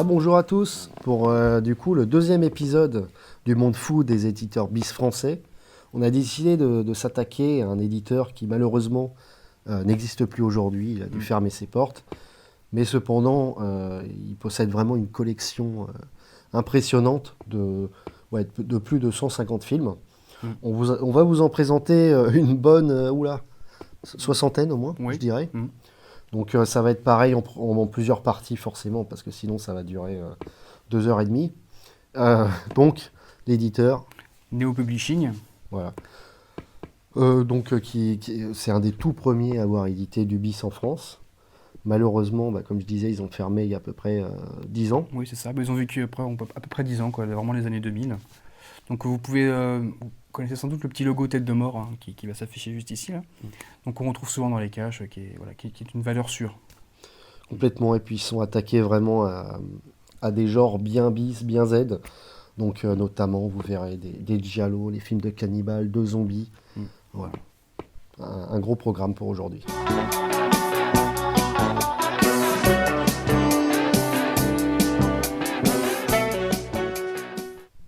Bonjour à tous pour du coup le deuxième épisode du Monde Fou des éditeurs BIS français. On a décidé de s'attaquer à un éditeur qui malheureusement n'existe plus aujourd'hui, il a dû fermer ses portes, mais cependant il possède vraiment une collection impressionnante de plus de 150 films. On va vous en présenter une bonne soixantaine au moins, je dirais. Donc ça va être pareil en plusieurs parties forcément, parce que sinon ça va durer 2h30. Donc l'éditeur... Neo Publishing. Voilà. C'est un des tout premiers à avoir édité du BIS en France. Malheureusement, comme je disais, ils ont fermé il y a à peu près 10 ans. Oui, c'est ça. Ils ont vécu à peu près 10 ans, quoi, vraiment les années 2000. Donc vous pouvez... vous connaissez sans doute le petit logo tête de mort hein, qui va s'afficher juste ici. Là. Donc on retrouve souvent dans les caches, qui est une valeur sûre. Complètement, et puis ils sont attaqués vraiment à des genres bien BIS, bien Z. Donc notamment, vous verrez des giallo, les films de cannibales, de zombies. Voilà. Un gros programme pour aujourd'hui.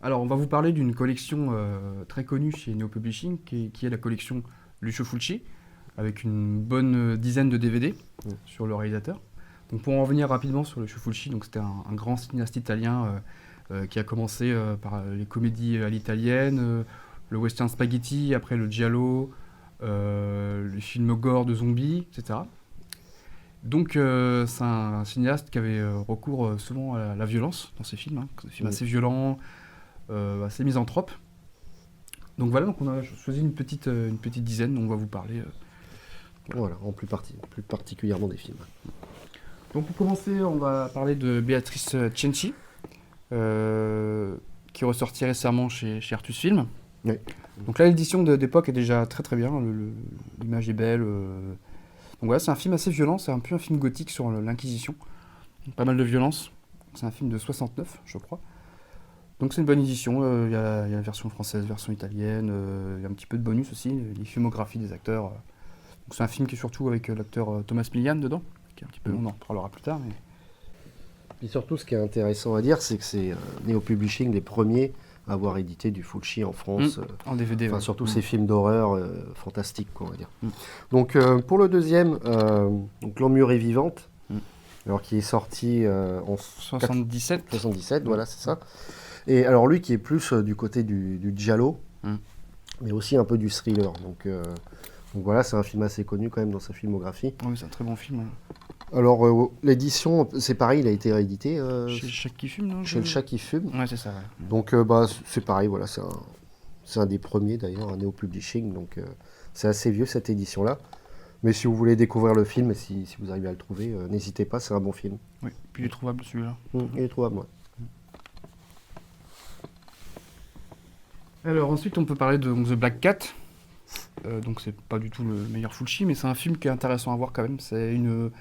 Alors, on va vous parler d'une collection très connue chez Neo Publishing, qui est la collection Lucio Fulci, avec une bonne dizaine de DVD sur le réalisateur. Donc, pour en revenir rapidement sur Lucio Fulci, c'était un grand cinéaste italien qui a commencé par les comédies à l'italienne, le western spaghetti, après le giallo, les films gore de zombies, etc. Donc, c'est un cinéaste qui avait recours souvent à la violence dans ses films, des films assez violents, assez misanthrope. Donc voilà, on a choisi une petite dizaine dont on va vous parler. Voilà, plus particulièrement des films. Donc pour commencer, on va parler de Beatrice Cenci, qui est ressortie récemment chez Artus Film. Oui. Donc là, l'édition d'époque est déjà très très bien, l'image est belle. Donc voilà, c'est un film assez violent, c'est un peu un film gothique sur l'Inquisition. Pas mal de violence. C'est un film de 69, je crois. Donc c'est une bonne édition, il y a la version française, version italienne, il y a un petit peu de bonus aussi, les filmographies des acteurs. Donc c'est un film qui est surtout avec l'acteur Thomas Millian dedans, qui est un petit peu, on en reparlera plus tard. Et surtout, ce qui est intéressant à dire, c'est que c'est Neo Publishing les premiers à avoir édité du Fulci en France. En DVD. Surtout ces films d'horreur fantastiques, quoi, on va dire. Donc pour le deuxième, L'Emmurée vivante, alors qui est sorti en 77. 77, voilà, c'est ça. Et alors lui qui est plus du côté du giallo, mais aussi un peu du thriller. Donc voilà, c'est un film assez connu quand même dans sa filmographie. Oui, c'est un très bon film. Alors l'édition, c'est pareil, il a été réédité chez Le Chat qui fume, non? Chez Le Chat qui fume. Ouais, c'est ça. Ouais. Donc c'est pareil, voilà, c'est un des premiers d'ailleurs, un Neo Publishing. Donc c'est assez vieux cette édition-là. Mais si vous voulez découvrir le film, et si vous arrivez à le trouver, n'hésitez pas, c'est un bon film. Oui, puis il est trouvable celui-là. Il est trouvable, ouais. Alors ensuite on peut parler de The Black Cat. Donc c'est pas du tout le meilleur Fulci, mais c'est un film qui est intéressant à voir quand même. C'est une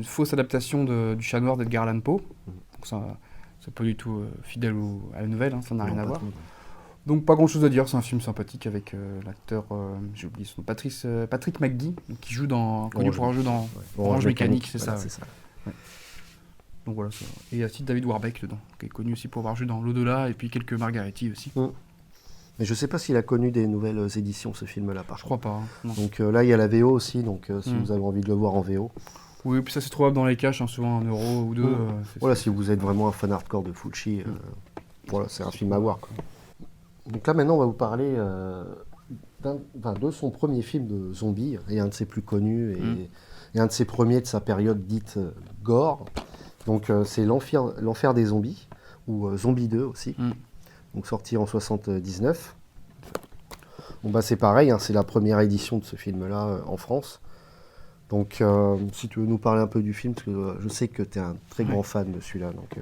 fausse adaptation du Chat Noir d'Edgar Allan Poe. Donc c'est pas du tout fidèle à la nouvelle, ça n'a rien à voir. Donc pas grand chose à dire, c'est un film sympathique avec l'acteur, j'ai oublié son nom, Patrick McGee, qui joue connu pour un jeu dans Orange Mécanique, c'est ça. Ouais. Donc voilà, ça. Et il y a aussi David Warbeck dedans, qui est connu aussi pour avoir joué dans L'Au-delà et puis quelques Margaretti aussi. Mais je sais pas s'il a connu des nouvelles éditions, ce film-là, par Je crois pas. Non. Donc là, il y a la VO aussi, donc si vous avez envie de le voir en VO. Oui, puis ça c'est trouvable dans les caches, souvent 1 euro ou 2. Voilà, si vous êtes vraiment un fan hardcore de Fulci, voilà, c'est un film à voir, quoi. Donc là, maintenant, on va vous parler de son premier film de zombie, et un de ses plus connus, et un de ses premiers de sa période dite gore. Donc c'est L'Enfer des zombies, ou Zombie 2 aussi. Donc sorti en 79. Bon c'est pareil, c'est la première édition de ce film-là en France. Donc si tu veux nous parler un peu du film, parce que je sais que tu es un très grand fan de celui-là. Donc,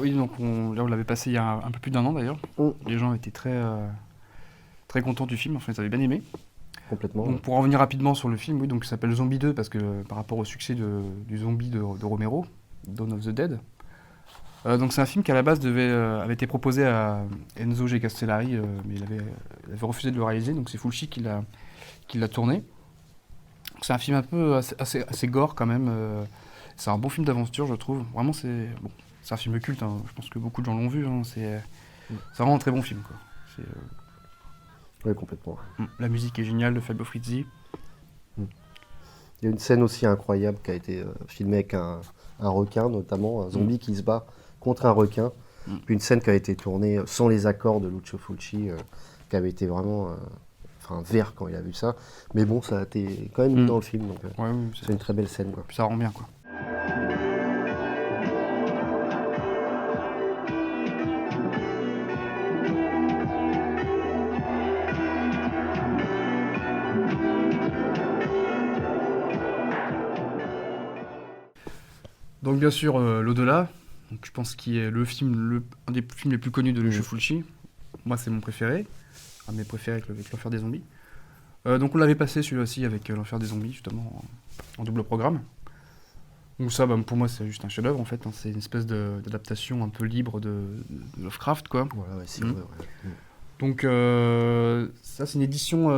oui, donc là on l'avait passé il y a un peu plus d'1 an d'ailleurs. Les gens étaient très, très contents du film, enfin ils avaient bien aimé. Complètement. Donc pour en revenir rapidement sur le film, oui, donc il s'appelle Zombie 2 parce que par rapport au succès du Zombie de Romero, Dawn of the Dead. Donc c'est un film qui à la base avait été proposé à Enzo G. Castellari, mais il avait refusé de le réaliser, donc c'est Fulci qui l'a tourné. C'est un film un peu assez gore quand même, c'est un bon film d'aventure je trouve, vraiment c'est bon. c'est un film culte, hein. Je pense que beaucoup de gens l'ont vu. Hein. C'est vraiment un très bon film, quoi. Oui, complètement. La musique est géniale de Fabio Frizzi. Il y a une scène aussi incroyable qui a été filmée avec un requin, notamment un zombie qui se bat contre un requin. Puis une scène qui a été tournée sans les accords de Lucio Fulci, qui avait été vraiment vert quand il a vu ça. Mais bon, ça a été quand même mis dans le film, donc Ouais, oui, c'est une très belle scène, quoi. Puis ça rend bien, quoi. Donc bien sûr, L'Au-delà, donc je pense qu'il est un des films les plus connus de Lucio Fulci. Moi, c'est mon préféré, un de mes préférés avec l'Enfer des zombies. Donc on l'avait passé celui-là aussi avec l'Enfer des zombies, justement, en double programme. Donc ça, pour moi, c'est juste un chef-d'œuvre, en fait. Hein. C'est une espèce d'adaptation un peu libre de Lovecraft, quoi. Voilà, ouais, c'est vrai, ouais. Donc ça, c'est une édition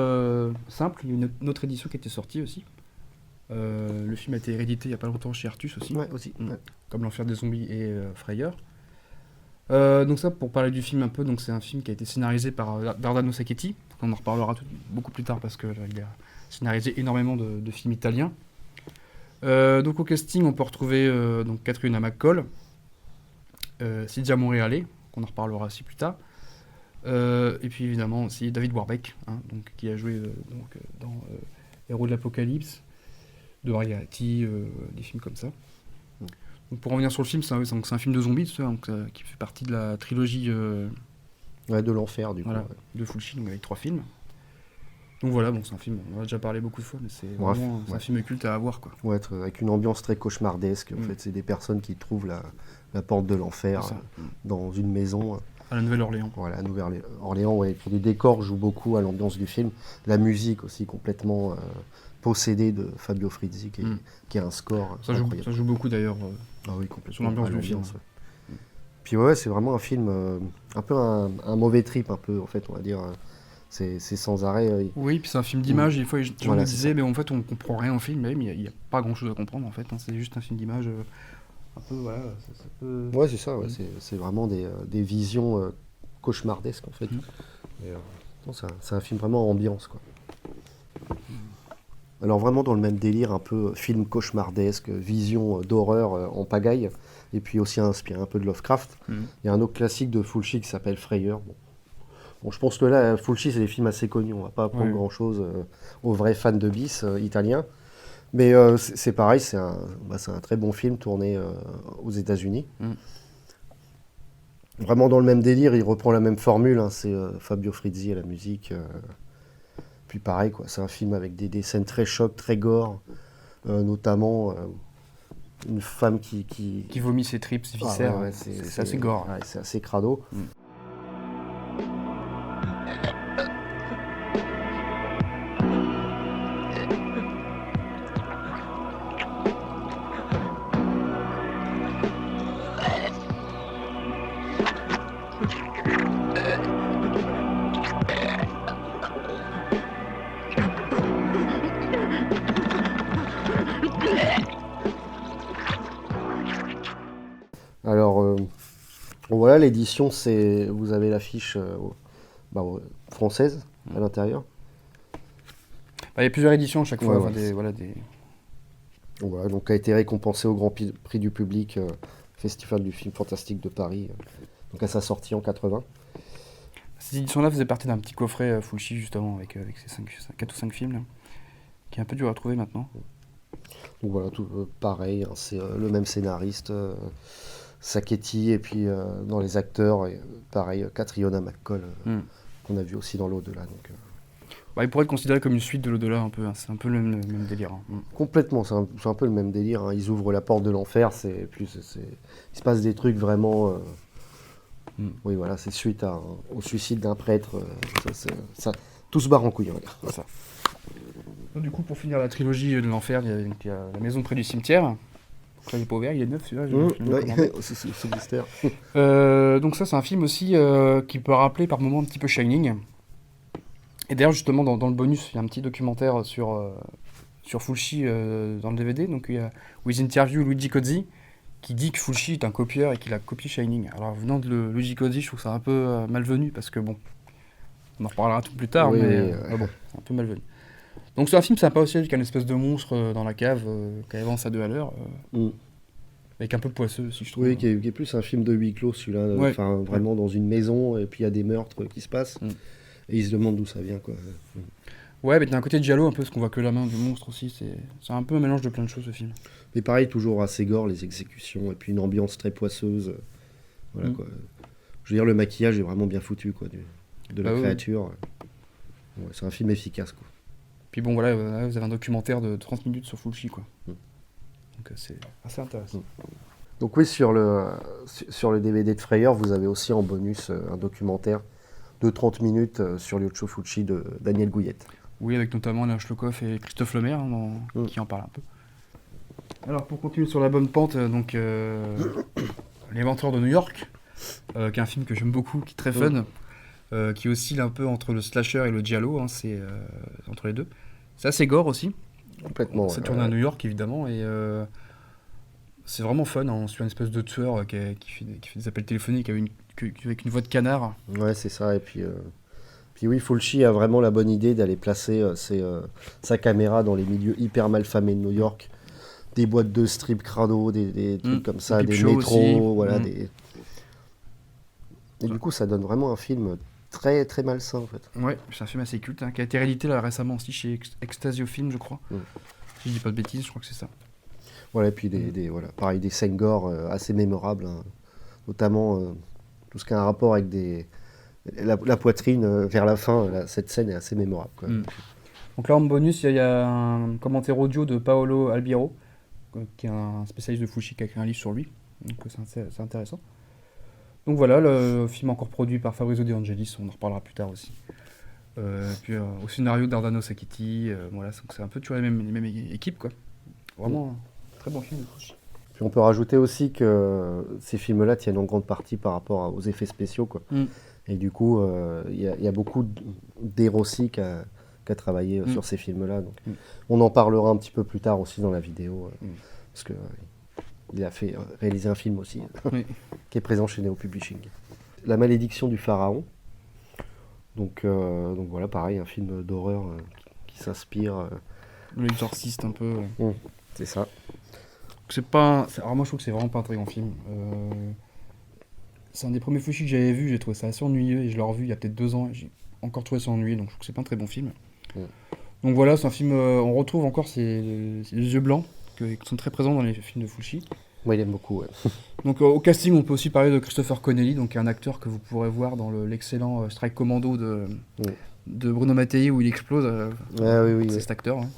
simple. Il y a une autre édition qui était sortie aussi. Le film a été réédité il n'y a pas longtemps chez Artus aussi. Ouais, aussi. Ouais. Comme l'Enfer des zombies et Frayeur. Donc ça, pour parler du film un peu, donc c'est un film qui a été scénarisé par Dardano Sacchetti. On en reparlera beaucoup plus tard parce qu'il a scénarisé énormément de films italiens. Donc au casting, on peut retrouver donc Catriona McCall, Cydia Monreale, qu'on en reparlera aussi plus tard. Et puis évidemment aussi David Warbeck, hein, donc, qui a joué dans Héros de l'Apocalypse, de Variety, des films comme ça. Donc pour revenir sur le film, c'est un film de zombies, donc, qui fait partie de la trilogie de l'enfer, du coup. Voilà, de Fulci, donc avec 3 films. Donc voilà, c'est un film, on en a déjà parlé beaucoup de fois, mais c'est vraiment un film culte à avoir, quoi. Ouais, avec une ambiance très cauchemardesque. En fait, c'est des personnes qui trouvent la porte de l'enfer dans une maison. À la Nouvelle-Orléans. Voilà, à Nouvelle-Orléans, ouais. Pour les décors joue beaucoup à l'ambiance du film. La musique aussi, complètement possédée de Fabio Frizzi, qui a un score incroyable. Ça joue beaucoup d'ailleurs sur l'ambiance du film. Ouais. Puis ouais, c'est vraiment un film, un peu un mauvais trip, un peu, en fait, on va dire. C'est sans arrêt. Oui, puis c'est un film d'image. Des fois, les gens me disaient, mais en fait, on comprend rien au film. Mais il n'y a pas grand-chose à comprendre, en fait. Hein. C'est juste un film d'image. Un peu, voilà. Ça peut... Ouais, c'est ça. Ouais. C'est vraiment des visions cauchemardesques, en fait. C'est un film vraiment ambiance, quoi. Alors vraiment dans le même délire, un peu film cauchemardesque, vision d'horreur en pagaille, et puis aussi inspiré un peu de Lovecraft. Il y a un autre classique de Fulci qui s'appelle Frayeur. Bon, je pense que là, Fulci, c'est des films assez connus. On va pas apprendre grand-chose aux vrais fans de bis italiens. Mais c'est pareil, c'est un très bon film tourné aux États-Unis. Vraiment dans le même délire, il reprend la même formule. Hein, c'est Fabio Frizzi à la musique. Puis pareil, quoi, c'est un film avec des scènes très chocs, très gore. Notamment une femme qui vomit ses tripes, ses viscères. C'est assez gore. Ouais, c'est assez crado. Alors, voilà, l'édition, vous avez l'affiche française à l'intérieur. Il y a plusieurs éditions à chaque fois. Voilà, donc a été récompensé au Grand Prix du public, Festival du film fantastique de Paris, donc à sa sortie en 80. Cette édition-là faisait partie d'un petit coffret Fulci, justement, avec ces 4 ou 5 films, là, qui est un peu dur à trouver maintenant. Donc voilà, tout pareil, hein, c'est le même scénariste, Sacchetti, et puis dans les acteurs, pareil, Catriona McCall, qu'on a vu aussi dans L'Au-delà. Donc, il pourrait être considéré comme une suite de L'Au-delà, un peu. Hein. C'est un peu le même délire. Hein. Complètement, c'est un peu le même délire. Hein. Ils ouvrent la porte de l'enfer, il se passe des trucs vraiment... Oui, voilà, c'est suite au suicide d'un prêtre. Tout se barre en couille, on va dire. Ça. Donc, du coup, pour finir la trilogie de l'enfer, il y a La maison près du cimetière. Il n'est pas ouvert, il est neuf celui-là. C'est mystère. Donc ça, c'est un film aussi qui peut rappeler par moments un petit peu Shining. Et d'ailleurs, justement, dans le bonus, il y a un petit documentaire sur Fulci dans le DVD, donc où ils interviewent Luigi Cozzi, qui dit que Fulci est un copieur et qu'il a copié Shining. Alors venant de Luigi Cozzi, je trouve ça un peu malvenu parce que bon, on en reparlera tout plus tard, Oui, mais bon, c'est un peu malvenu. Donc c'est un film sympa aussi avec un espèce de monstre dans la cave qui avance à 2 à l'heure, avec un peu poisseux aussi je trouve. Oui, qui est plus un film de huis clos celui-là, Ouais. enfin vraiment dans une maison et puis il y a des meurtres qui se passent et ils se demandent d'où ça vient quoi. Ouais, mais il y a un côté giallo un peu parce qu'on voit que la main du monstre aussi, c'est un peu un mélange de plein de choses ce film. Mais pareil, toujours assez gore les exécutions et puis une ambiance très poisseuse. Voilà quoi. Je veux dire, le maquillage est vraiment bien foutu quoi, de la créature. Ouais, c'est un film efficace quoi. Puis bon voilà, vous avez un documentaire de 30 minutes sur Fulci quoi. Donc c'est assez intéressant. Donc oui, sur le DVD de Frayeur, vous avez aussi en bonus un documentaire de 30 minutes sur Lucio Fulci de Daniel Gouillette. Oui, avec notamment Alain Schlokoff et Christophe Lemaire qui en parlent un peu. Alors pour continuer sur la bonne pente, donc Les Menteurs de New York, qui est un film que j'aime beaucoup, qui est très fun, qui oscille un peu entre le slasher et le giallo, hein, c'est entre les deux. C'est assez gore aussi. Complètement. C'est tourné à New York évidemment et c'est vraiment fun. Hein. On suit une espèce de tueur qui fait des appels téléphoniques avec une voix de canard. Ouais, c'est ça. Et puis oui, Fulci a vraiment la bonne idée d'aller placer sa caméra dans les milieux hyper malfamés de New York. Des boîtes de strip crado, des trucs comme ça, des métros, voilà. Et du coup, ça donne vraiment un film très, très malsain, en fait. Ouais, c'est un film assez culte, hein, qui a été réédité là, récemment aussi chez Extasio Film, je crois. Si je dis pas de bêtises, je crois que c'est ça. Voilà, et puis voilà, pareil, des scènes gore assez mémorables, hein. Notamment tout ce qui a un rapport avec la poitrine vers la fin. Cette scène est assez mémorable, quoi. Donc là, en bonus, il y a un commentaire audio de Paolo Albiro, qui est un spécialiste de Fulci, qui a écrit un livre sur lui. Donc c'est intéressant. Donc voilà, le film encore produit par Fabrizio De Angelis, on en reparlera plus tard aussi. Puis au scénario d'Ardano Sacchetti, voilà, donc c'est un peu toujours les mêmes équipes, quoi. Vraiment un très bon film de Fulci. Puis on peut rajouter aussi que ces films-là tiennent en grande partie par rapport aux effets spéciaux, quoi. Et du coup, il y a beaucoup d'héros aussi qui a travaillé sur ces films-là. Donc, on en parlera un petit peu plus tard aussi dans la vidéo, parce que il a réalisé un film aussi, qui est présent chez Neo Publishing. La malédiction du pharaon. Donc voilà, pareil, un film d'horreur qui s'inspire. L'exorciste un peu. C'est ça. Alors moi je trouve que c'est vraiment pas un très grand film. C'est un des premiers Fulci que j'avais vu, j'ai trouvé ça assez ennuyeux et je l'ai revu il y a peut-être 2 ans et j'ai encore trouvé ça ennuyeux, donc je trouve que c'est pas un très bon film. Donc voilà, c'est un film, on retrouve encore ces yeux blancs qui sont très présents dans les films de Fulci. Moi, il aime beaucoup, ouais. Donc au casting, on peut aussi parler de Christopher Connelly, donc un acteur que vous pourrez voir dans l'excellent Strike Commando de Bruno Mattei où il explose. C'est cet acteur. Hein.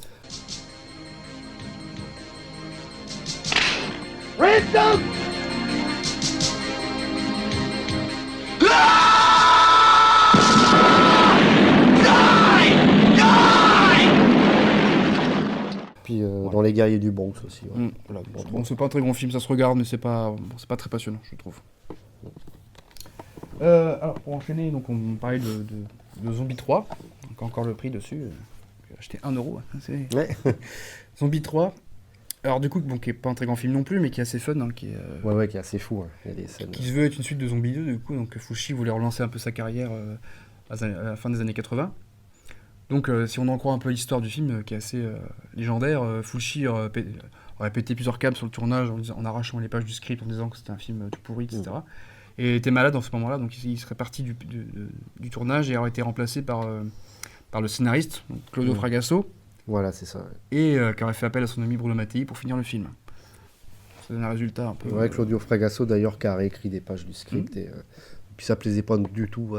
Ransom! Puis dans Les Guerriers du Bronx aussi. Ouais. Voilà. Bon, c'est pas un très bon film, ça se regarde, mais c'est pas très passionnant, je trouve. Alors, pour enchaîner, donc on parlait de Zombie 3, donc encore le prix dessus. J'ai acheté 1€. Hein, Zombie 3. Alors du coup, bon, qui est pas un très grand film non plus, mais qui est assez fun, hein, qui est assez fou. Hein. Il y a des scènes, qui se veut être une suite de Zombie 2, du coup, donc Fulci voulait relancer un peu sa carrière à la fin des années 80. Donc si on en croit un peu l'histoire du film, qui est assez légendaire, Fulci aurait pété plusieurs câbles sur le tournage en arrachant les pages du script en disant que c'était un film tout pourri, etc. Et était malade dans ce moment-là, donc il serait parti du tournage et aurait été remplacé par le scénariste, donc Claudio Fragasso. Voilà, c'est ça. Et qui aurait fait appel à son ami Bruno Mattei pour finir le film. Ça donne un résultat un peu... Ouais, Claudio Fragasso d'ailleurs qui a réécrit des pages du script et puis ça plaisait pas du tout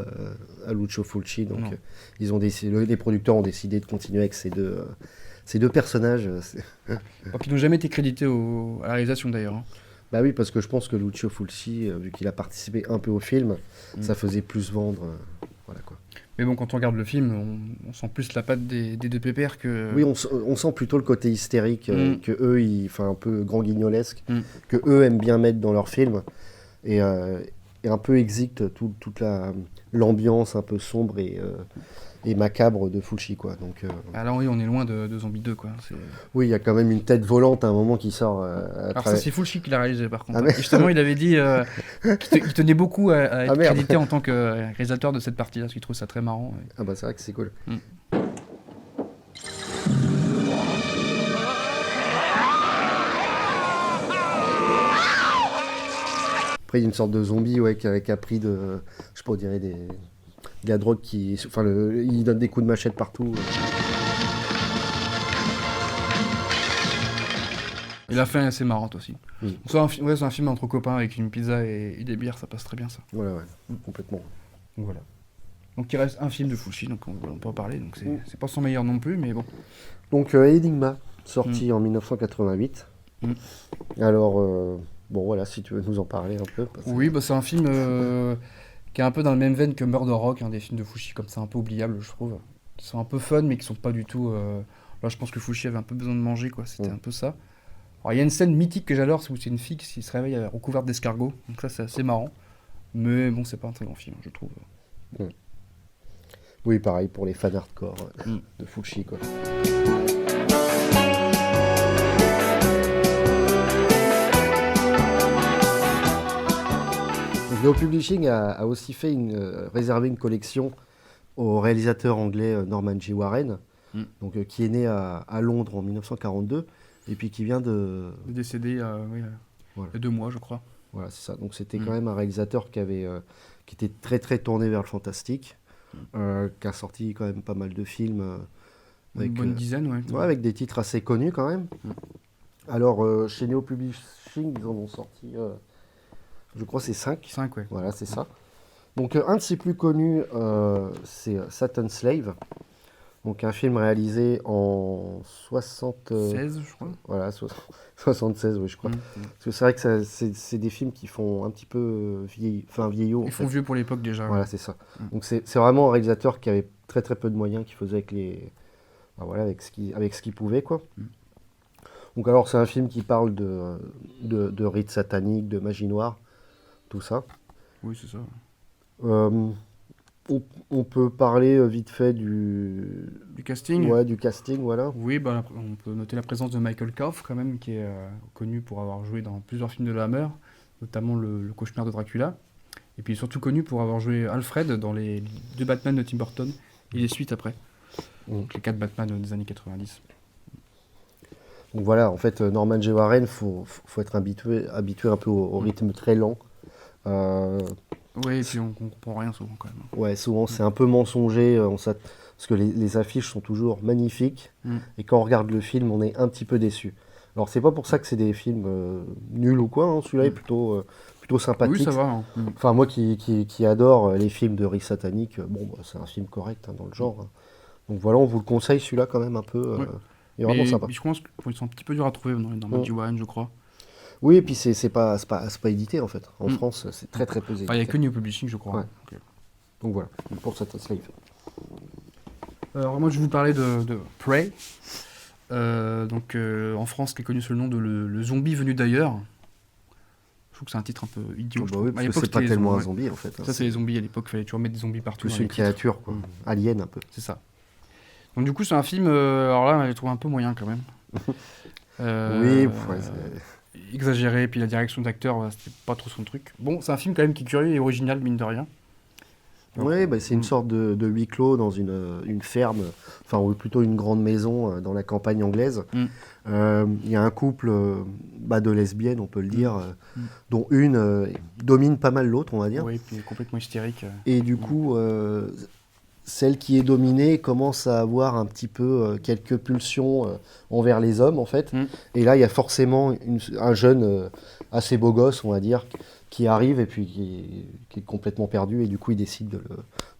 à Lucio Fulci, donc les producteurs ont décidé de continuer avec ces deux personnages. Donc ils n'ont jamais été crédités à la réalisation d'ailleurs. Hein. Bah oui, parce que je pense que Lucio Fulci, vu qu'il a participé un peu au film, ça faisait plus vendre. Voilà quoi. Mais bon, quand on regarde le film, on sent plus la patte des deux pépères que... Oui, on sent plutôt le côté hystérique que eux, un peu grand guignolesque, que eux aiment bien mettre dans leurs films. Et un peu exécute toute l'ambiance un peu sombre et macabre de Fulci, quoi. Donc, Ah là, oui, on est loin de Zombie 2, quoi. oui, il y a quand même une tête volante à un moment qui sort à Alors ça, travers. c'est Fulci qui l'a réalisé, par contre. Ah, Hein. mais- Et justement, il avait dit qu'il tenait beaucoup à Ah, être merde. crédité en tant que réalisateur de cette partie-là, parce qu'il trouve ça très marrant. Ouais. Ah bah c'est vrai que c'est cool. Mm. Après, il y a une sorte de zombie, ouais, qui a pris je sais pas, on dirait de la drogue enfin, il donne des coups de machette partout. Et la fin est assez marrante aussi. Oui. C'est un film entre copains avec une pizza et des bières, ça passe très bien, ça. Voilà, ouais, complètement. Donc voilà. Donc il reste un film de Fulci, donc on peut en parler. Donc c'est pas son meilleur non plus, mais bon. Donc, Enigma, sorti en 1988. Mm. Alors, bon, voilà, si tu veux nous en parler un peu. parce que- Oui, bah, c'est un film qui est un peu dans la même veine que Murder Rock, un des films de Fulci, comme c'est un peu oubliable, je trouve. Qui sont un peu fun, mais qui sont pas du tout. Là, je pense que Fulci avait un peu besoin de manger, quoi. C'était un peu ça. Alors, il y a une scène mythique que j'adore, où c'est une fille qui se réveille recouverte d'escargots. Donc, ça, c'est assez marrant. Mais bon, c'est pas un très grand film, je trouve. Oui, pareil pour les fans hardcore Mm. de Fulci, quoi. Donc, Neo Publishing a aussi réservé une collection au réalisateur anglais Norman J. Warren, Mm. donc, qui est né à Londres en 1942 et puis qui vient de... Il est décédé oui, Voilà. il y a 2 mois, je crois. Voilà, c'est ça. Donc c'était Mm. quand même un réalisateur qui était très très tourné vers le fantastique, qui a sorti quand même pas mal de films Une bonne dizaine, ouais. ouais, avec des titres assez connus quand même. Mm. Alors chez Neo Publishing, ils en ont sorti, je crois c'est 5. 5, ouais. Voilà, c'est ça. Donc un de ses plus connus, c'est Satan's Slave. Donc un film réalisé en 16, je crois. voilà, 76, oui, je crois. Mm. Parce que c'est vrai que c'est des films qui font un petit peu vieillot. Ils en font fait. vieux pour l'époque déjà. Voilà, c'est ça. Donc c'est vraiment un réalisateur qui avait très très peu de moyens, qui faisait voilà, avec ce qu'il pouvait, quoi. Donc alors c'est un film qui parle de rites sataniques, de magie noire, tout ça. Oui, c'est ça. On peut parler vite fait du casting. ouais, du casting, voilà. Oui, bah, on peut noter la présence de Michael Cauf, quand même, qui est connu pour avoir joué dans plusieurs films de la Hammer, notamment le Cauchemar de Dracula. Et puis surtout connu pour avoir joué Alfred dans les 2 Batman de Tim Burton et les suites après. Donc les 4 Batman des années 90. Donc voilà, en fait, Norman J. Warren, faut être habitué un peu au rythme très lent. Oui, et puis on comprend rien souvent quand même. Ouais, souvent c'est un peu mensonger, parce que les affiches sont toujours magnifiques, et quand on regarde le film, on est un petit peu déçu. Alors c'est pas pour ça que c'est des films nuls ou quoi, hein, celui-là est plutôt sympathique. Oui, ça va. Hein. Enfin, moi qui adore les films de rites sataniques, bon, bah, c'est un film correct dans le genre. Hein. Donc voilà, on vous le conseille celui-là quand même un peu. Ouais. Il est vraiment sympa. Je pense qu'ils sont un petit peu durs à trouver dans Norman J. Warren, je crois. Oui, et puis c'est pas édité en fait. En France, c'est très très peu édité. Il n'y a que New Publishing, je crois. Ouais. Donc voilà, pour cette slave. Alors moi je vais vous parler de Prey. En France qui est connu sous le nom de le zombie venu d'ailleurs. Je trouve que c'est un titre un peu idiot. Bah oui, À parce que l'époque, c'est pas c'était les tellement un zombies, zombie en fait. hein. Ça c'est les zombies à l'époque, il fallait toujours mettre des zombies partout. Plus dans une les titres. créature, quoi. Alien un peu. C'est ça. Donc du coup c'est un film, alors là j'ai trouvé un peu moyen quand même. Oui, ouais, exagéré, puis la direction d'acteur, voilà, c'était pas trop son truc. Bon, c'est un film quand même qui est curieux et original, mine de rien. Oui, bah, c'est une sorte de huis clos dans une ferme, enfin ou plutôt une grande maison dans la campagne anglaise. Il y a un couple de lesbiennes, on peut le dire, dont une domine pas mal l'autre, on va dire. Oui, puis complètement hystérique. Et du coup, celle qui est dominée commence à avoir un petit peu quelques pulsions envers les hommes, en fait. Et là, il y a forcément un jeune assez beau gosse, on va dire, qui arrive et puis qui est complètement perdu. Et du coup, il décide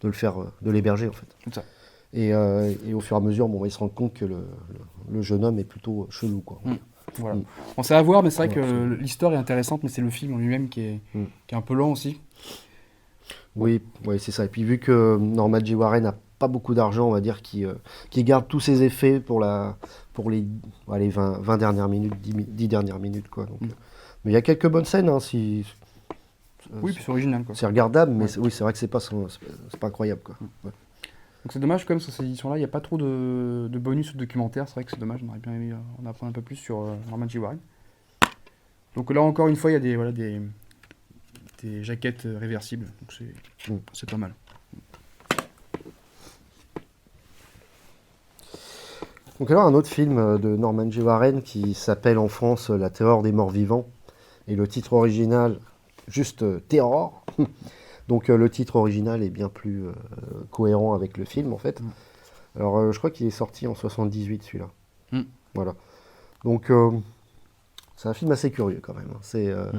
de l'héberger, en fait. C'est ça. Et au fur et à mesure, bon, il se rend compte que le jeune homme est plutôt chelou, quoi. Voilà. Bon, c'est à voir, mais c'est vrai Ouais, que l'histoire est intéressante, mais c'est le film en lui-même qui est un peu lent aussi. Oui, c'est ça. Et puis vu que Norman J. Warren n'a pas beaucoup d'argent, on va dire, qui garde tous ses effets pour les 20 dernières minutes, 10 dernières minutes, quoi. Donc, mais il y a quelques bonnes scènes, hein, Oui, puis c'est original, quoi. C'est regardable, mais Ouais. oui, c'est vrai que c'est pas incroyable, quoi. Ouais. Donc c'est dommage quand même sur ces éditions-là, il n'y a pas trop de bonus ou de documentaires, c'est vrai que c'est dommage, on aurait bien aimé en apprendre un peu plus sur Norman J. Warren. Donc là encore une fois, il y a des jaquettes réversibles, donc c'est pas mal. Donc alors un autre film de Norman J. Warren qui s'appelle en France La Terreur des morts vivants, et le titre original juste Terror. Donc le titre original est bien plus cohérent avec le film en fait. Mm. Alors je crois qu'il est sorti en 78 celui-là. Mm. Voilà. Donc c'est un film assez curieux quand même, hein.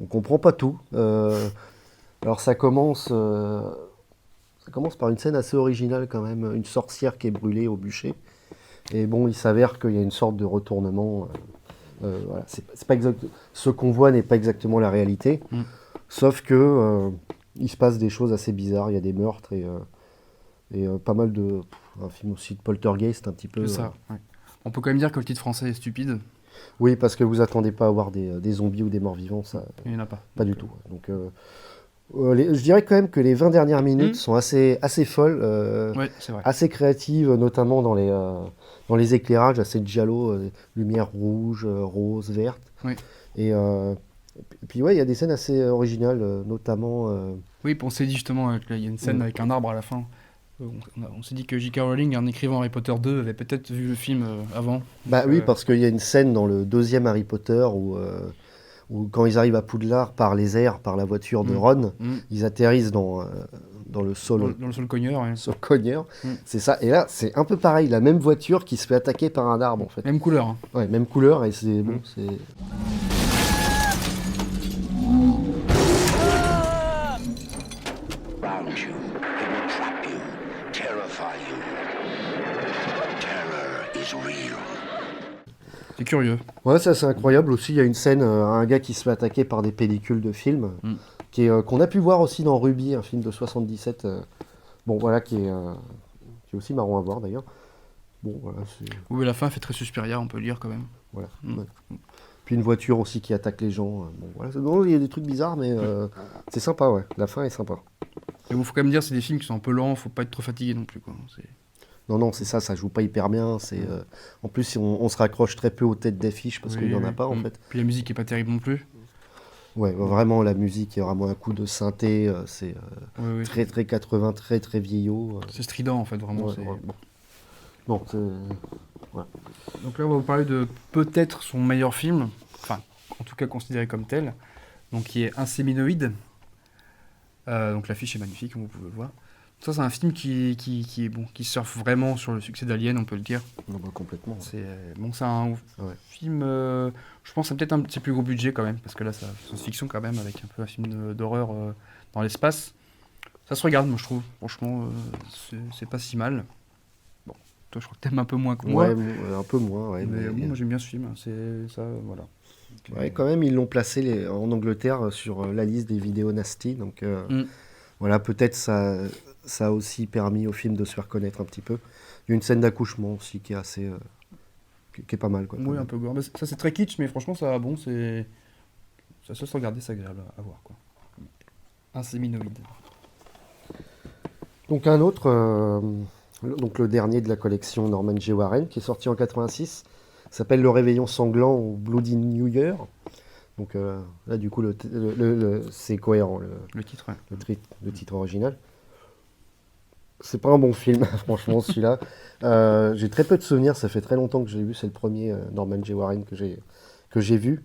On comprend pas tout. Alors ça commence par une scène assez originale quand même, une sorcière qui est brûlée au bûcher. Et bon, il s'avère qu'il y a une sorte de retournement. Voilà. C'est pas ce qu'on voit n'est pas exactement la réalité, sauf que il se passe des choses assez bizarres. Il y a des meurtres et pas mal de. Un film aussi de poltergeist un petit peu. C'est ça, ouais. On peut quand même dire que le titre français est stupide, Oui, parce que vous attendez pas à voir des zombies ou des morts vivants, ça, il n'y en a pas. pas du tout. Donc, je dirais quand même que les 20 dernières minutes sont assez folles. Ouais, c'est vrai. Assez créative, notamment dans les éclairages, assez giallo, lumière rouge, rose, verte. Oui. Et puis ouais, il y a des scènes assez originales, notamment. Oui, puis on s'est dit justement qu'il y a une scène avec un arbre à la fin. On s'est dit que J.K. Rowling, en écrivant Harry Potter 2, avait peut-être vu le film avant. Bah Donc, oui, parce qu'il y a une scène dans le deuxième Harry Potter où quand ils arrivent à Poudlard par les airs, par la voiture de Ron, ils atterrissent dans le sol. dans le sol cogneur, ouais. Sur Cogneur, Mm. c'est ça. Et là, c'est un peu pareil, la même voiture qui se fait attaquer par un arbre en fait. Même couleur, hein. Ouais, même couleur et c'est bon, c'est. Around you, it will trap you, terrify you. Terror is real. C'est curieux. Ouais, ça c'est incroyable aussi. Il y a une scène, un gars qui se fait attaquer par des pellicules de films, qu'on a pu voir aussi dans Ruby, un film de 77. Bon, voilà, qui est aussi marrant à voir d'ailleurs. Bon, voilà, c'est. Oui, la fin fait très Suspiria, on peut le dire quand même. Voilà. Mm. Ouais. Puis une voiture aussi qui attaque les gens. Bon, voilà. Non, il y a des trucs bizarres, mais c'est sympa, ouais. La fin est sympa. Mais bon, faut quand même dire, c'est des films qui sont un peu lents, faut pas être trop fatigué non plus, quoi. Non, c'est ça joue pas hyper bien. En plus, on se raccroche très peu aux têtes d'affiche parce qu'il n'y en a pas en fait. Puis la musique est pas terrible non plus. Ouais, vraiment, la musique est vraiment un coup de synthé. C'est Oui. très, très 80, très, très vieillot. C'est strident en fait, vraiment. Ouais, c'est- ouais. Non, Donc là, on va vous parler de peut-être son meilleur film, enfin, en tout cas considéré comme tel, donc qui est Inséminoïde. Donc l'affiche est magnifique, comme vous pouvez le voir. Ça, c'est un film qui surfe vraiment sur le succès d'Alien, on peut le dire. non, bah, complètement. C'est un Ouais. film, je pense, c'est peut-être un petit plus gros budget quand même, parce que là, c'est science-fiction quand même, avec un peu un film d'horreur dans l'espace. Ça se regarde, moi, je trouve. Franchement, c'est pas si mal. Bon, toi, je crois que t'aimes un peu moins que moi. Ouais, un peu moins, ouais. Mais bon, moi, j'aime bien ce film. C'est ça, voilà. Ouais, quand même, ils l'ont placé en Angleterre sur la liste des vidéos nasty. Donc voilà, peut-être ça a aussi permis au film de se faire connaître un petit peu. Il y a une scène d'accouchement aussi qui est assez. Qui est pas mal, quoi. Oui, un peu gore. Bah, ça, c'est très kitsch, mais franchement, ça, bon, c'est. Ça se regarder, c'est agréable à voir, quoi. Inséminoïde. Donc un autre, donc le dernier de la collection Norman J. Warren, qui est sorti en 86, s'appelle Le Réveillon Sanglant ou Bloody New Year. Donc là, du coup, c'est cohérent, Le titre, ouais. le titre original. C'est pas un bon film, franchement, celui-là. J'ai très peu de souvenirs, ça fait très longtemps que je l'ai vu, c'est le premier Norman J. Warren que j'ai vu.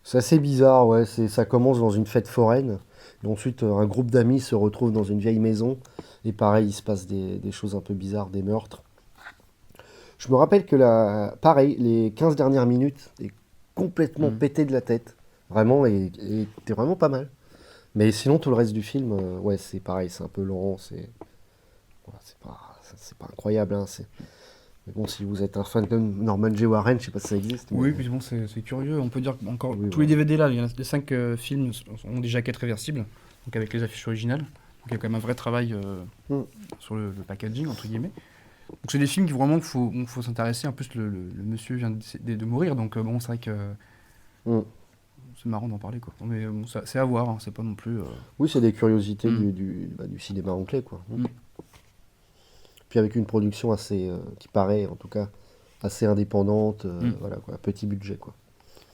C'est assez bizarre, ouais, ça commence dans une fête foraine, et ensuite un groupe d'amis se retrouve dans une vieille maison, et pareil, il se passe des choses un peu bizarres, des meurtres. Je me rappelle que pareil, les 15 dernières minutes est complètement pété de la tête, vraiment, et était vraiment pas mal. Mais sinon, tout le reste du film, ouais, c'est pareil, c'est un peu lent, voilà, c'est pas incroyable, hein, Mais bon, si vous êtes un fan de Norman J. Warren, je sais pas si ça existe. Oui, mais- puis bon, c'est curieux. On peut dire que encore Oui, tous voilà. les DVD là, il y en a les 5 films ont des jaquettes réversibles, donc avec les affiches originales. Donc il y a quand même un vrai travail sur le packaging entre guillemets. Donc c'est des films qui vraiment où faut s'intéresser. En plus, le monsieur vient de mourir, donc bon, c'est vrai que c'est marrant d'en parler, quoi. Mais bon, c'est à voir, hein, c'est pas non plus... Oui, c'est des curiosités Mm. du cinéma anglais, quoi. Mm. Puis avec une production assez, qui paraît en tout cas assez indépendante, Mm. voilà, quoi, petit budget, quoi.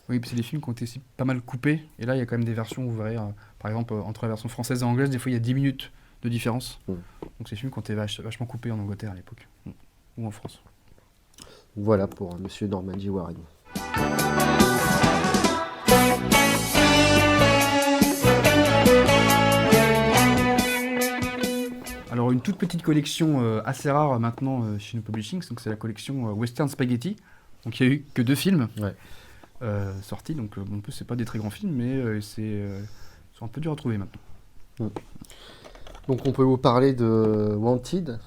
Oui, puis c'est des films qui ont été aussi pas mal coupés. Et là, il y a quand même des versions, vous verrez, par exemple, entre la version française et anglaise, des fois, il y a 10 minutes de différence. Mm. Donc, ces films qui ont été vachement coupés en Angleterre à l'époque. Ou en France. Voilà pour Monsieur Norman J. Warren. Alors, une toute petite collection assez rare maintenant chez No Publishing, donc c'est la collection Western Spaghetti. Donc, il n'y a eu que 2 films Ouais. sortis. Donc, en plus, c'est pas des très grands films, mais ils sont un peu durs à trouver maintenant. Donc on peut vous parler de Wanted,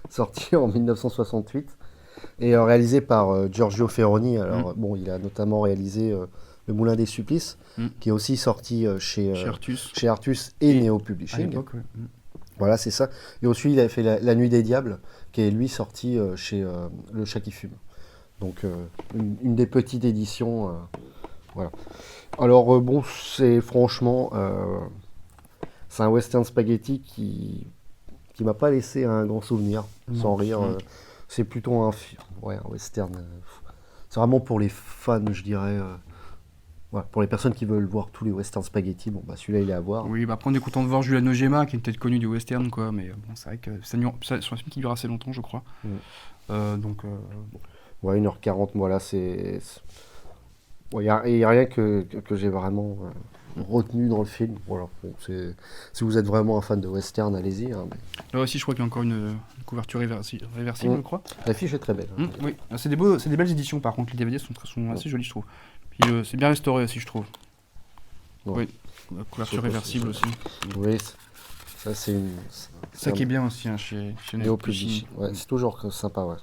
sorti en 1968 et réalisé par Giorgio Ferroni. Alors bon, il a notamment réalisé Le Moulin des Supplices, qui est aussi sorti chez Artus et Neo À Publishing. l'époque, ouais. Voilà, c'est ça. Et aussi, il a fait La Nuit des Diables, qui est lui sorti chez Le Chat qui fume. Donc une des petites éditions. Voilà. Alors bon, c'est franchement, c'est un western spaghetti qui m'a pas laissé un grand souvenir, Non. sans rire. C'est plutôt un western. C'est vraiment pour les fans, je dirais. Voilà, pour les personnes qui veulent voir tous les western spaghetti, bon bah celui-là il est à voir. Oui, bah après on est content de voir Juliano Gema, qui est peut-être connu du western, quoi, mais bon, c'est vrai que c'est un film qui dure assez longtemps, je crois. Donc, bon. Ouais, 1h40, voilà, c'est. Il n'y a rien que j'ai vraiment retenu dans le film. Voilà, bon, si vous êtes vraiment un fan de western, allez-y. Hein, mais... Là aussi, je crois qu'il y a encore une couverture réversible, je crois. L'affiche est très belle. Hein. Oui, ah, c'est des belles éditions, par contre, les DVD sont assez jolis, je trouve. Puis c'est bien restauré aussi, je trouve. Ouais. Oui, la couverture réversible aussi. Oui, ça c'est une. Ça qui est bien aussi hein, chez Neo Neo Publishing. Ouais, c'est toujours sympa, ouais.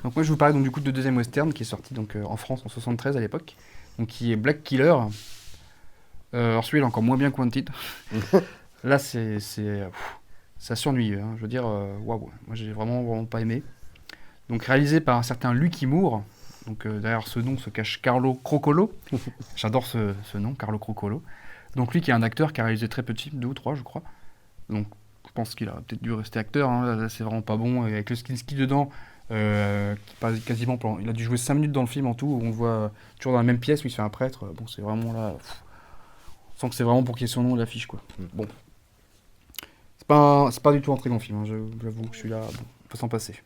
Donc moi je vous parlais donc du coup de deuxième western qui est sorti donc en France en 73 à l'époque, donc qui est Black Killer. Alors celui-là encore moins bien que Wanted. Là c'est assez ennuyeux, hein. Je veux dire waouh, moi j'ai vraiment pas aimé. Donc réalisé par un certain Lucky Moore. Donc derrière ce nom se cache Carlo Crocolo. J'adore ce nom, Carlo Crocolo. Donc lui qui est un acteur qui a réalisé très peu de films, 2 ou 3 je crois. Donc je pense qu'il a peut-être dû rester acteur, hein. Là, c'est vraiment pas bon. Et avec le Kinski dedans, qui passe quasiment il a dû jouer 5 minutes dans le film en tout, où on le voit toujours dans la même pièce où il se fait un prêtre. Bon, c'est vraiment là. On sent que c'est vraiment pour qu'il y ait son nom à l'affiche, quoi. Bon. C'est pas du tout un très grand film, hein. J'avoue que celui-là, bon, on peut s'en passer.